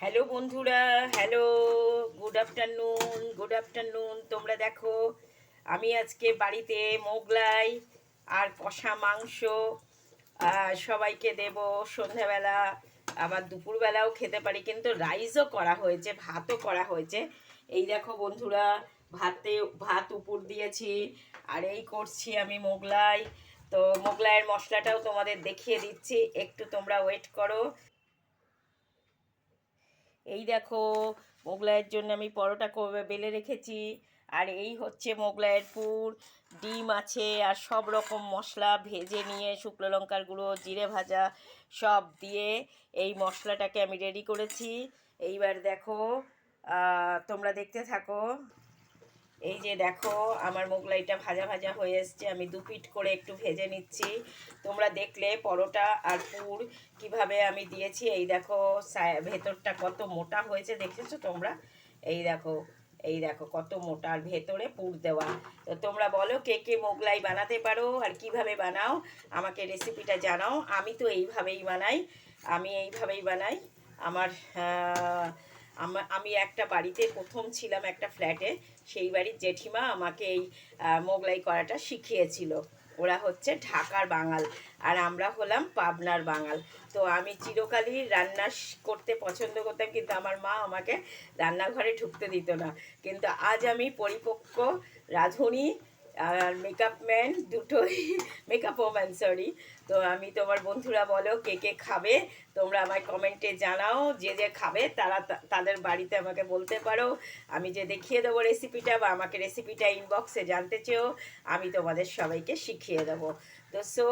Hello বন্ধুরা, hello, good afternoon. তোমরা দেখো, আমি আজকে বাড়িতে মোগলাই আর কষা মাংস সবাইকে দেব সন্ধ্যাবেলা, আবার দুপুরবেলাও খেতে পারি, কিন্তু রাইসও করা হয়েছে, ভাতও করা হয়েছে। এই দেখো বন্ধুরা, ভাত উপর দিয়েছি, আর এই করছি আমি মোগলাই। তো মোগলাইয়ের মশলাটাও তোমাদের দেখিয়ে দিচ্ছি, একটু তোমরা ওয়েট করো। এই দেখো, মোগলাইয়ের জন্য আমি পরোটা বেলে রেখেছি। আর এই হচ্ছে মোগলাইয়ের পুর, ডিম আছে আর সব রকম মশলা ভেজে নিয়ে, শুকনো লঙ্কার গুঁড়ো, জিরে ভাজা সব দিয়ে এই মশলাটাকে আমি রেডি করেছি। এইবার দেখো, তোমরা দেখতে থাকো। এই যে দেখো, আমার মোগলাইটা ভাজা ভাজা হয়ে এসছে, আমি দু পিঠ করে একটু ভেজে নিচ্ছি। তোমরা দেখলে পরোটা আর পুর কিভাবে আমি দিয়েছি। এই দেখো, ভেতরটা কত মোটা হয়েছে, দেখেছো তোমরা? এই দেখো, এই দেখো কত মোটা, আর ভেতরে পুর দেওয়া। তো তোমরা বলো কে কে মোগলাই বানাতে পারো আর কিভাবে বানাও, আমাকে রেসিপিটা জানাও। আমি তো এইভাবেই বানাই, আমি এইভাবেই বানাই। আমার আমি একটা বাড়িতে প্রথম ছিলাম, একটা ফ্ল্যাটে। সেই বাড়ির জেঠিমা আমাকে এই মোগলাই করাটা শিখিয়েছিল। ওরা হচ্ছে ঢাকার বাঙাল, আর আমরা হলাম পাবনার বাঙাল। তো আমি চিরকালই রান্না করতে পছন্দ করতাম, কিন্তু আমার মা আমাকে রান্নাঘরে ঢুকতে দিত না। কিন্তু আজ আমি পরিপক্ক রাঁধুনি আর মেকআপ ম্যান দুটোই, মেকআপ ওম্যান সরি। তো আমি, তোমার বন্ধুরা বলো কে কে খাবে, তোমরা আমায় কমেন্টে জানাও। যে যে খাবে তারা তাদের বাড়িতে আমাকে বলতে পারো, আমি যে দেখিয়ে দেবো রেসিপিটা, বা আমাকে রেসিপিটা ইনবক্সে জানতে চেয়েও আমি তোমাদের সবাইকে শিখিয়ে দেবো। তো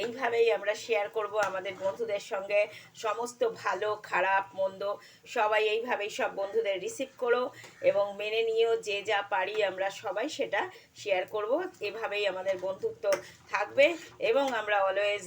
এইভাবেই আমরা শেয়ার করব আমাদের বন্ধুদের সঙ্গে সমস্ত ভালো খারাপ মন্দ, সবাই এইভাবেই সব বন্ধুদের রিসিভ করো এবং মেনে নিয়েও যে যা পারি আমরা সবাই সেটা শেয়ার করব। এভাবেই আমাদের বন্ধুত্ব থাকবে এবং আমরা অলওয়েজ